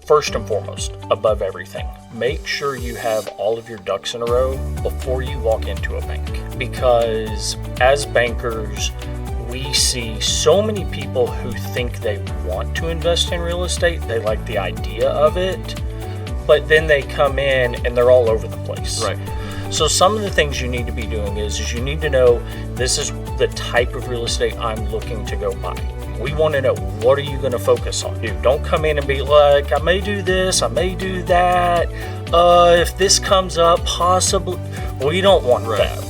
first and foremost, above everything, make sure you have all of your ducks in a row before you walk into a bank. Because as bankers, we see so many people who think they want to invest in real estate. They like the idea of it, but then they come in and they're all over the place. Right. So some of the things you need to be doing is you need to know this is the type of real estate I'm looking to go buy. We want to know, what are you going to focus on? Dude, don't come in and be like, I may do this, I may do that. If this comes up, possibly. Well, you don't want that.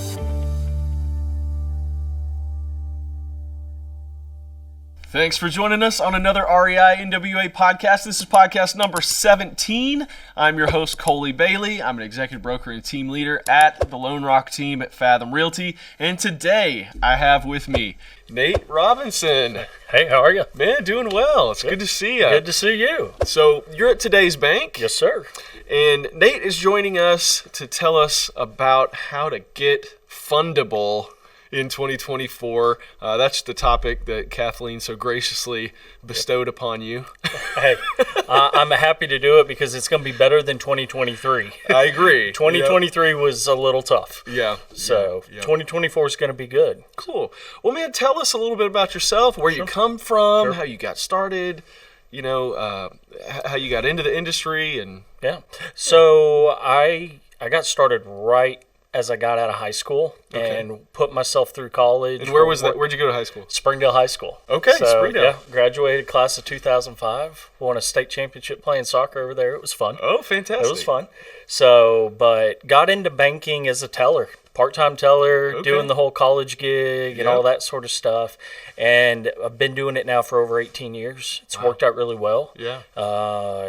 Thanks for joining us on another REI-NWA podcast. This is podcast number 17. I'm your host, Coley Bailey. I'm an executive broker and team leader at the Lone Rock team at Fathom Realty. And today I have with me Nate Robinson. Hey, how are you? Man, doing well. It's good to see you. Good to see you. So you're at Today's Bank. Yes, sir. And Nate is joining us to tell us about how to get fundable in 2024. That's the topic that Kathleen so graciously bestowed upon you. Hey, I'm happy to do it because it's going to be better than 2023. I agree. 2023 was a little tough. Yeah. So 2024 is going to be good. Cool. Well, man, tell us a little bit about yourself, where you come from, how you got started, how you got into the industry. And So I got started right as I got out of high school and put myself through college. And where was that? Where'd you go to high school? Springdale High School. Okay, so, Springdale. Yeah, graduated class of 2005. Won a state championship playing soccer over there. It was fun. Oh, fantastic. It was fun. So, but got into banking as a teller. Part-time teller, doing the whole college gig and all that sort of stuff. And I've been doing it now for over 18 years. It's worked out really well. Yeah.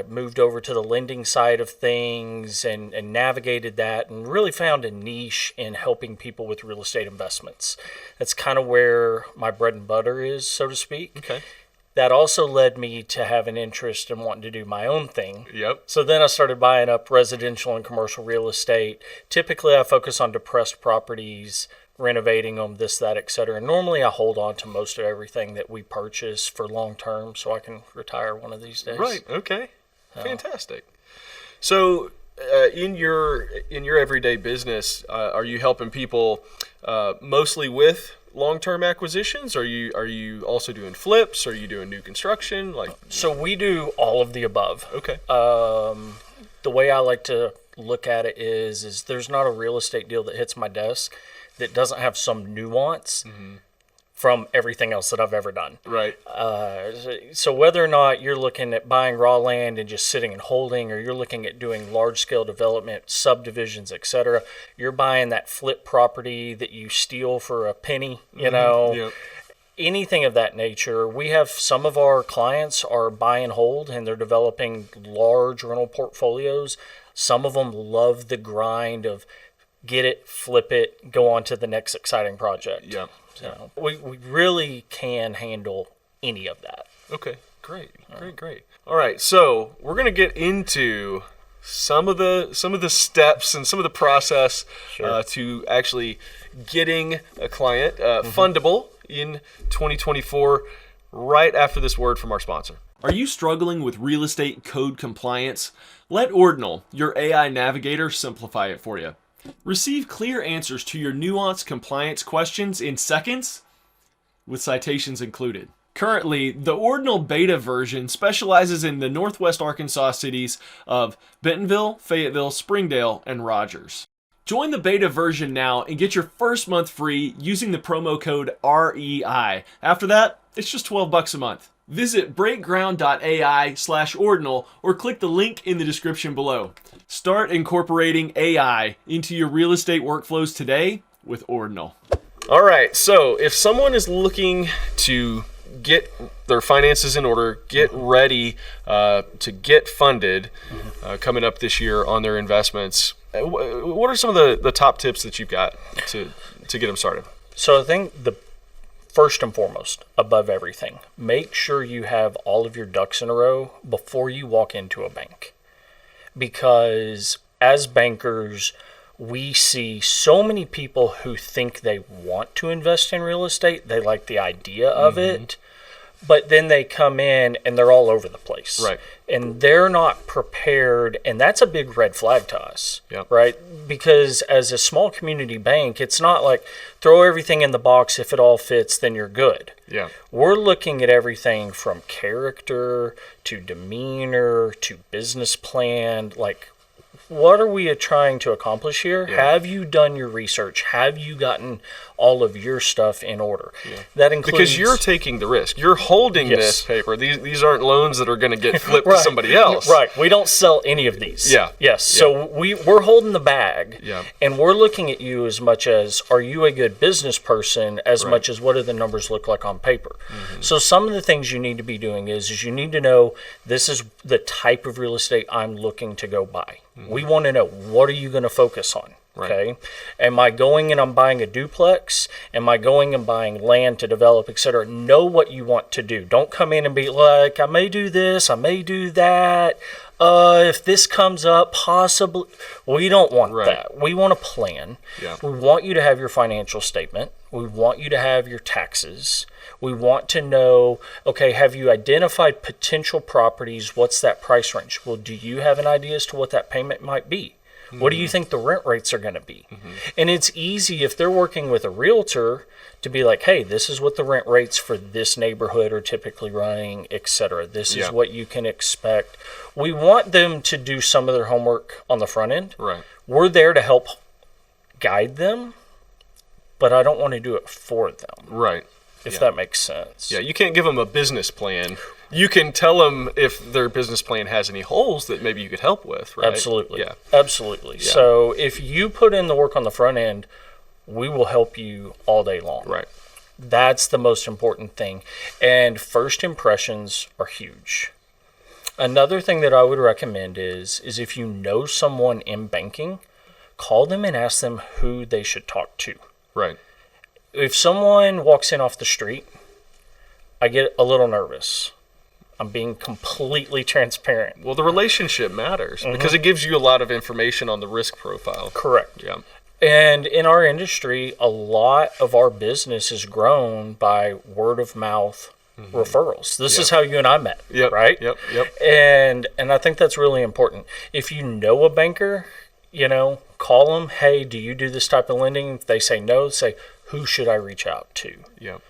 Moved over to the lending side of things and navigated that and really found a niche in helping people with real estate investments. That's kind of where my bread and butter is, so to speak. Okay. That also led me to have an interest in wanting to do my own thing. Yep. So then I started buying up residential and commercial real estate. Typically, I focus on depressed properties, renovating them, this, that, et cetera. Normally, I hold on to most of everything that we purchase for long term so I can retire one of these days. Right. Okay. Fantastic. So in your everyday business, are you helping people mostly with long-term acquisitions? Are you also doing flips? Are you doing new construction? So we do all of the above. Okay. The way I like to look at it is there's not a real estate deal that hits my desk that doesn't have some nuance from everything else that I've ever done. Right. So whether or not you're looking at buying raw land and just sitting and holding, or you're looking at doing large-scale development, subdivisions, etc., you're buying that flip property that you steal for a penny, anything of that nature. We have some of our clients are buy and hold, and they're developing large rental portfolios. Some of them love the grind of get it, flip it, go on to the next exciting project. Yeah. So we really can handle any of that. Okay, great. All right, so we're gonna get into some of the steps and some of the process to actually getting a client fundable in 2024. Right after this word from our sponsor. Are you struggling with real estate code compliance? Let Ordinal, your AI navigator, simplify it for you. Receive clear answers to your nuanced compliance questions in seconds, with citations included. Currently, the Ordinal beta version specializes in the Northwest Arkansas cities of Bentonville, Fayetteville, Springdale, and Rogers. Join the beta version now and get your first month free using the promo code REI. After that, it's just $12 a month. Visit breakground.ai/Ordinal or click the link in the description below. Start incorporating AI into your real estate workflows today with Ordinal. All right, so if someone is looking to get their finances in order, get ready to get funded coming up this year on their investments, what are some of the top tips that you've got to get them started? So I think the first and foremost, above everything, make sure you have all of your ducks in a row before you walk into a bank. Because as bankers, we see so many people who think they want to invest in real estate. They like the idea of it, but then they come in and they're all over the place. Right. And they're not prepared, and that's a big red flag to us, Yep. right? Because as a small community bank, it's not like throw everything in the box. If it all fits, then you're good. Yeah. We're looking at everything from character to demeanor to business plan. Like, what are we trying to accomplish here? Yeah. Have you done your research? Have you gotten all of your stuff in order? Yeah. That includes... Because you're taking the risk. You're holding Yes. this paper. These aren't loans that are going to get flipped Right. to somebody else. Right. We don't sell any of these. Yeah. Yes. Yeah. So we're holding the bag. Yeah. And we're looking at you as much as, are you a good business person, as Right. much as what do the numbers look like on paper. So some of the things you need to be doing is you need to know, this is the type of real estate I'm looking to go buy. We want to know, what are you going to focus on? Right. Okay. Am I going and I'm buying a duplex? Am I going and buying land to develop, etc.? Know what you want to do. Don't come in and be like, I may do this, I may do that. If this comes up, possibly. We don't want Right. that. We want a plan. Yeah. We want you to have your financial statement. We want you to have your taxes. We want to know, okay, have you identified potential properties? What's that price range? Well, do you have an idea as to what that payment might be? What do you think the rent rates are going to be? And it's easy if they're working with a realtor to be like, hey, this is what the rent rates for this neighborhood are typically running, etc. This Yeah. is what you can expect. We want them to do some of their homework on the front end. Right. We're there to help guide them, but I don't want to do it for them, Right. if Yeah. that makes sense. Yeah, you can't give them a business plan. You can tell them if their business plan has any holes that maybe you could help with, right? Absolutely. Yeah. Absolutely. Yeah. So if you put in the work on the front end, we will help you all day long. Right. That's the most important thing. And first impressions are huge. Another thing that I would recommend is if you know someone in banking, call them and ask them who they should talk to. Right. If someone walks in off the street, I get a little nervous. I'm being completely transparent. Well, the relationship matters because it gives you a lot of information on the risk profile. Correct. Yeah. And in our industry, a lot of our business is grown by word of mouth referrals. This is how you and I met, Yep. right? Yep. Yep. And I think that's really important. If you know a banker, call them. Hey, do you do this type of lending? If they say no, say, who should I reach out to? Yep.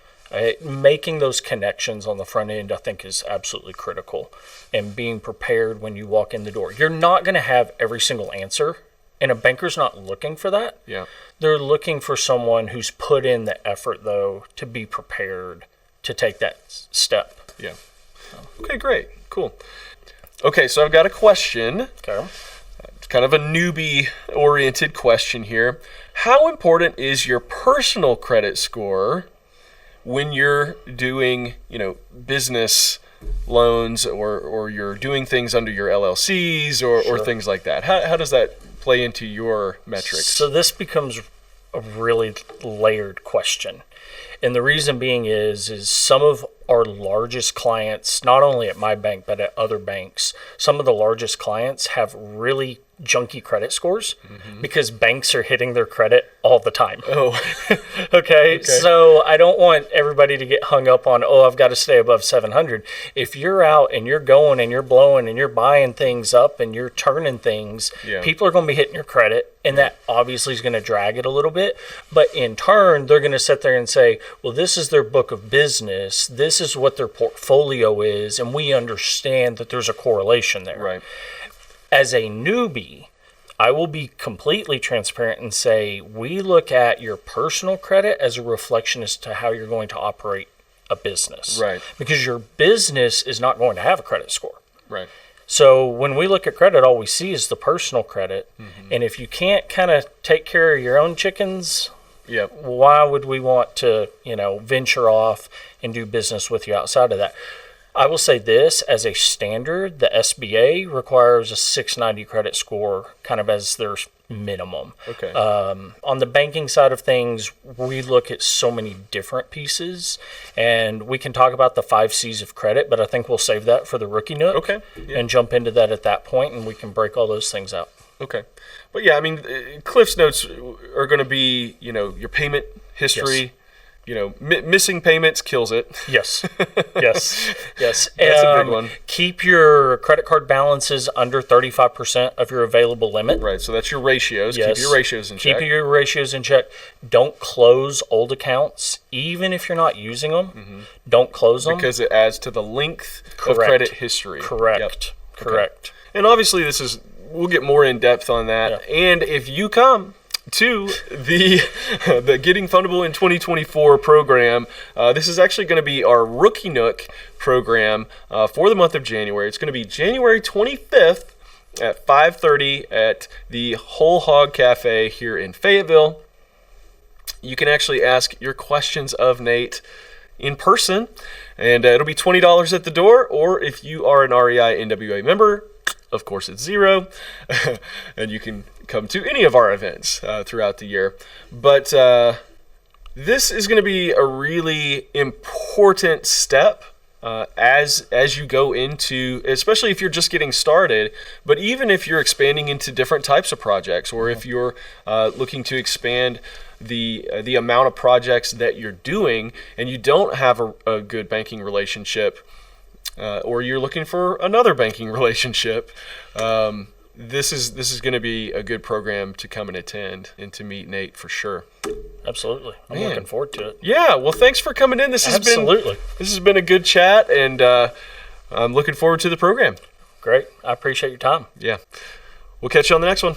Making those connections on the front end, I think, is absolutely critical. And being prepared when you walk in the door. You're not going to have every single answer. And a banker's not looking for that. Yeah. They're looking for someone who's put in the effort, though, to be prepared to take that step. Yeah. Okay, great. Cool. Okay, so I've got a question. Okay. It's kind of a newbie-oriented question here. How important is your personal credit score when you're doing, business loans or you're doing things under your LLCs or things like that? How does that play into your metrics? So this becomes a really layered question. And the reason being is some of our largest clients, not only at my bank, but at other banks, some of the largest clients have really junky credit scores because banks are hitting their credit all the time. Oh, Okay, so I don't want everybody to get hung up on, I've got to stay above 700. If you're out and you're going and you're blowing and you're buying things up and you're turning things, Yeah. people are going to be hitting your credit, and that obviously is going to drag it a little bit. But in turn, they're going to sit there and say, well, this is their book of business. This is what their portfolio is, and we understand that there's a correlation there. right. As a newbie, I will be completely transparent and say we look at your personal credit as a reflection as to how you're going to operate a business. Right. Because your business is not going to have a credit score. Right. So when we look at credit, all we see is the personal credit. And if you can't kind of take care of your own chickens, Yep. why would we want to, venture off and do business with you outside of that? I will say this, as a standard, the SBA requires a 690 credit score kind of as their minimum. Okay. On the banking side of things, we look at so many different pieces, and we can talk about the 5 C's of credit, but I think we'll save that for the rookie Nook. Okay. Yeah. And jump into that at that point, and we can break all those things out. Okay. But yeah, I mean, Cliff's notes are going to be, your payment history, missing payments kills it. Yes. Yes. Yes. That's a big one. Keep your credit card balances under 35% of your available limit. Right. So that's your ratios. Yes. Keep your ratios in check. Keep your ratios in check. Don't close old accounts, even if you're not using them. Don't close them. Because it adds to the length of credit history. Correct. Yep. Correct. Okay. And obviously we'll get more in depth on that. Yeah. And if you come to the Getting Fundable in 2024 program, this is actually going to be our Rookie Nook program for the month of January. It's going to be January 25th at 5:30 at the Whole Hog Cafe here in Fayetteville. You can actually ask your questions of Nate in person, and it'll be $20 at the door, or if you are an REI-NWA member, of course it's $0, and you can come to any of our events throughout the year. But this is going to be a really important step as you go into, especially if you're just getting started, but even if you're expanding into different types of projects, or if you're looking to expand the amount of projects that you're doing and you don't have a good banking relationship, or you're looking for another banking relationship, this is going to be a good program to come and attend and to meet Nate for sure. Absolutely. I'm looking forward to it. Yeah, well, thanks for coming in. This has been a good chat, and I'm looking forward to the program. Great. I appreciate your time. Yeah. We'll catch you on the next one.